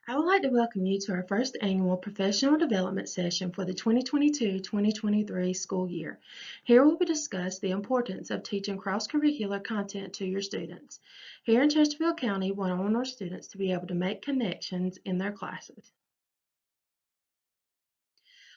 I would like to welcome you to our first annual professional development session for the 2022-2023 school year. Here we will discuss the importance of teaching cross-curricular content to your students. Here in Chesterfield County, we want our students to be able to make connections in their classes.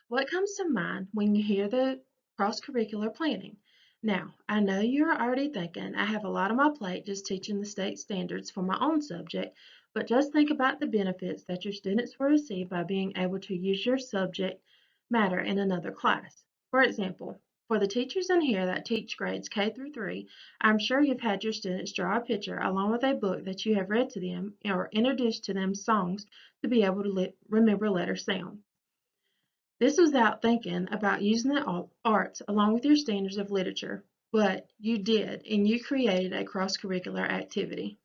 What comes to mind when you hear the cross-curricular planning? Now, I know you're already thinking, I have a lot on my plate just teaching the state standards for my own subject, but just think about the benefits that your students will receive by being able to use your subject matter in another class. For example, for the teachers in here that teach grades K through 3, I'm sure you've had your students draw a picture along with a book that you have read to them or introduced to them songs to be able to remember letter sound. This was without thinking about using the arts along with your standards of literature, but you did, and you created a cross-curricular activity.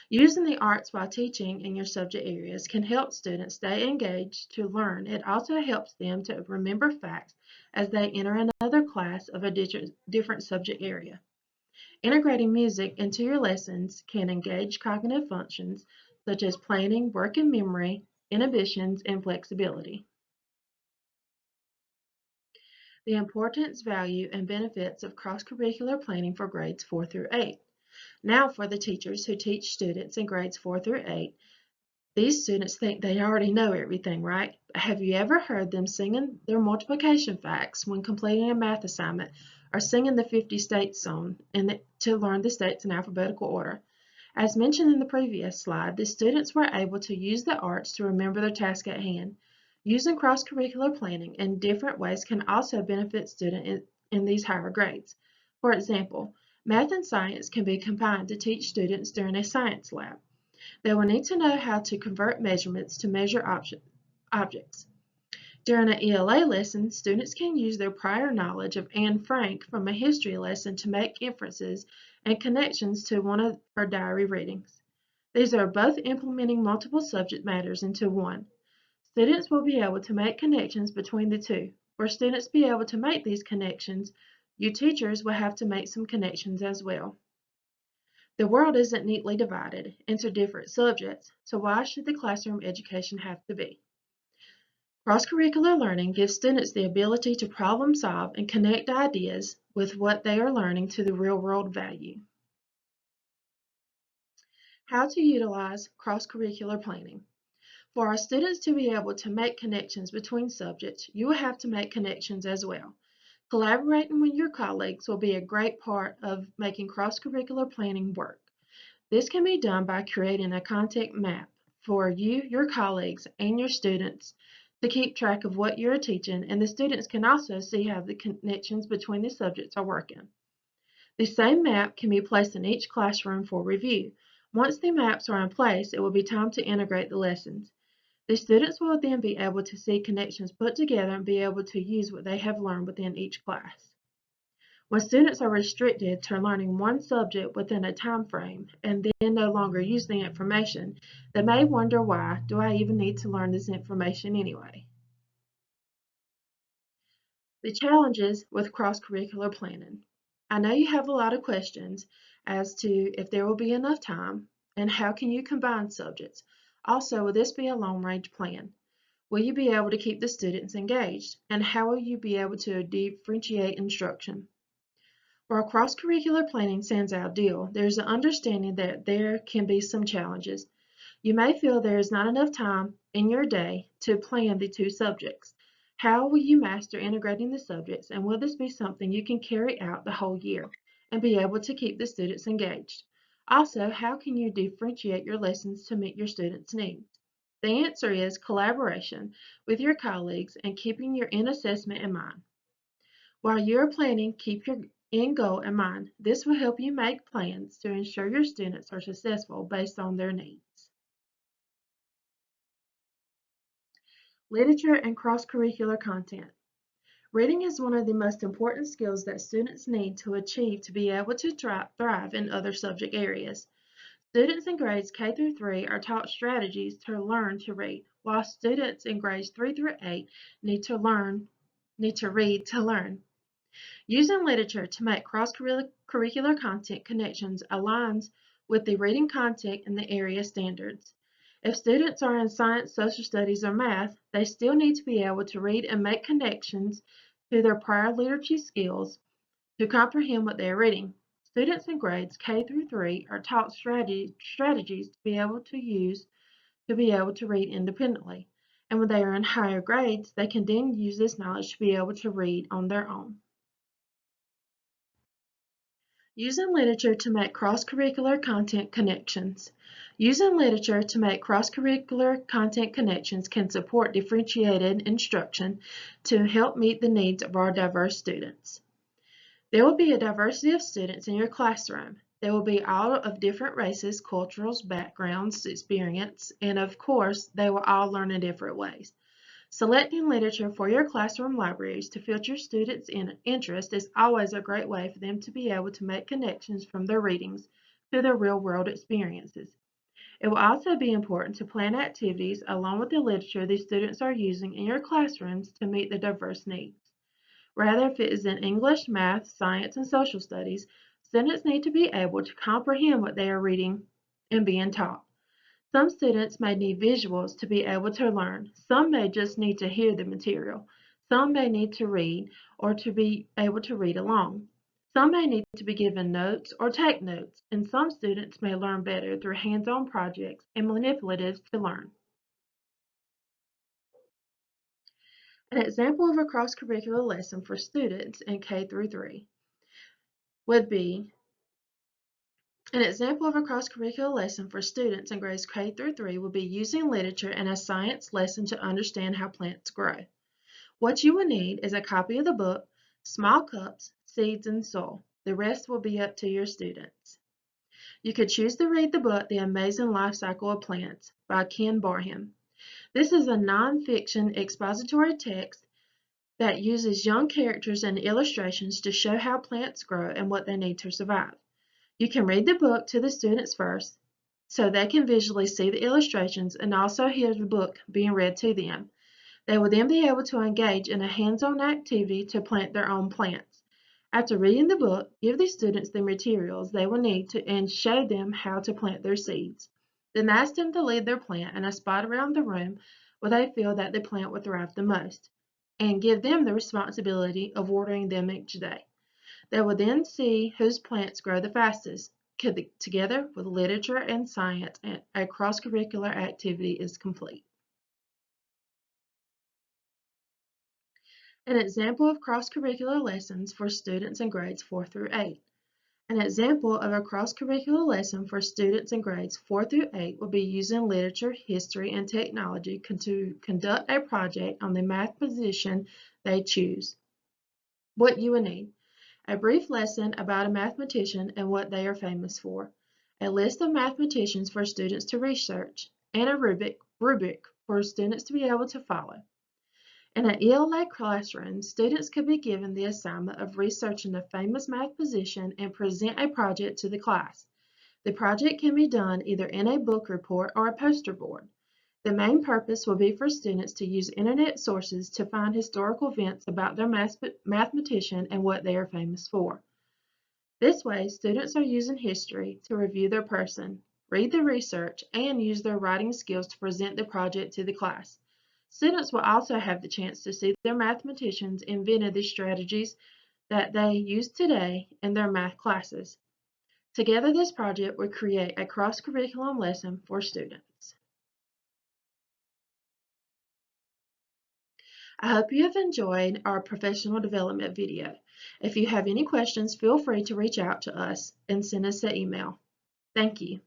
Using the arts while teaching in your subject areas can help students stay engaged to learn. It also helps them to remember facts as they enter another class of a different subject area. Integrating music into your lessons can engage cognitive functions such as planning, working memory, inhibitions, and flexibility. The importance, value, and benefits of cross-curricular planning for grades 4 through 8. Now for the teachers who teach students in grades 4 through 8. These students think they already know everything, right? Have you ever heard them singing their multiplication facts when completing a math assignment or singing the 50 states song to learn the states in alphabetical order? As mentioned in the previous slide, the students were able to use the arts to remember their task at hand. Using cross-curricular planning in different ways can also benefit students in these higher grades. For example, math and science can be combined to teach students during a science lab. They will need to know how to convert measurements to measure objects. During an ELA lesson, students can use their prior knowledge of Anne Frank from a history lesson to make inferences and connections to one of her diary readings. These are both implementing multiple subject matters into one. Students will be able to make connections between the two. For students to be able to make these connections, you teachers will have to make some connections as well. The world isn't neatly divided into different subjects, so why should the classroom education have to be? Cross-curricular learning gives students the ability to problem solve and connect ideas with what they are learning to the real-world value. How to utilize cross-curricular planning. For our students to be able to make connections between subjects, you will have to make connections as well. Collaborating with your colleagues will be a great part of making cross-curricular planning work. This can be done by creating a content map for you, your colleagues, and your students to keep track of what you're teaching, and the students can also see how the connections between the subjects are working. The same map can be placed in each classroom for review. Once the maps are in place, it will be time to integrate the lessons. The students will then be able to see connections put together and be able to use what they have learned within each class. When students are restricted to learning one subject within a time frame and then no longer use the information, they may wonder why do I even need to learn this information anyway? The challenges with cross-curricular planning. I know you have a lot of questions as to if there will be enough time and how can you combine subjects. Also, will this be a long-range plan? Will you be able to keep the students engaged? And how will you be able to differentiate instruction? While cross-curricular planning sounds ideal, there is an understanding that there can be some challenges. You may feel there is not enough time in your day to plan the two subjects. How will you master integrating the subjects, and will this be something you can carry out the whole year and be able to keep the students engaged? Also, how can you differentiate your lessons to meet your students' needs? The answer is collaboration with your colleagues and keeping your end assessment in mind. While you are planning, keep your end goal in mind. This will help you make plans to ensure your students are successful based on their needs. Literature and cross-curricular content. Reading is one of the most important skills that students need to achieve to be able to thrive in other subject areas. Students in grades K through 3 are taught strategies to learn to read, while students in grades 3 through 8 need to read to learn. Using literature to make cross-curricular content connections aligns with the reading content and the area standards. If students are in science, social studies, or math, they still need to be able to read and make connections to their prior literacy skills to comprehend what they are reading. Students in grades K through 3 are taught strategies to be able to use to be able to read independently. And when they are in higher grades, they can then use this knowledge to be able to read on their own. Using literature to make cross-curricular content connections. Using literature to make cross-curricular content connections can support differentiated instruction to help meet the needs of our diverse students. There will be a diversity of students in your classroom. They will be all of different races, cultures, backgrounds, experience, and of course, they will all learn in different ways. Selecting literature for your classroom libraries to fit your students' interest is always a great way for them to be able to make connections from their readings to their real-world experiences. It will also be important to plan activities along with the literature these students are using in your classrooms to meet the diverse needs. Rather, if it is in English, math, science, and social studies, students need to be able to comprehend what they are reading and being taught. Some students may need visuals to be able to learn. Some may just need to hear the material. Some may need to read or to be able to read along. Some may need to be given notes or take notes, and some students may learn better through hands-on projects and manipulatives to learn. An example of a cross-curricular lesson for students in K through 3 would be An example of a cross-curricular lesson for students in grades K through 3 will be using literature in a science lesson to understand how plants grow. What you will need is a copy of the book, small cups, seeds, and soil. The rest will be up to your students. You could choose to read the book, The Amazing Life Cycle of Plants by Ken Barham. This is a non-fiction expository text that uses young characters and illustrations to show how plants grow and what they need to survive. You can read the book to the students first so they can visually see the illustrations and also hear the book being read to them. They will then be able to engage in a hands-on activity to plant their own plants. After reading the book, give the students the materials they will need to and show them how to plant their seeds. Then ask them to lead their plant in a spot around the room where they feel that the plant will thrive the most, and give them the responsibility of watering them each day. They will then see whose plants grow the fastest. Together with literature and science, a cross-curricular activity is complete. An example of cross-curricular lessons for students in grades 4 through 8. An example of a cross-curricular lesson for students in grades 4 through 8 will be using literature, history, and technology to conduct a project on the math position they choose. What you will need: a brief lesson about a mathematician and what they are famous for, a list of mathematicians for students to research, and a rubric for students to be able to follow. In an ELA classroom, students could be given the assignment of researching a famous mathematician and present a project to the class. The project can be done either in a book report or a poster board. The main purpose will be for students to use internet sources to find historical events about their mathematician and what they are famous for. This way, students are using history to review their person, read the research, and use their writing skills to present the project to the class. Students will also have the chance to see their mathematicians invented the strategies that they use today in their math classes. Together, this project will create a cross-curriculum lesson for students. I hope you have enjoyed our professional development video. If you have any questions, feel free to reach out to us and send us an email. Thank you.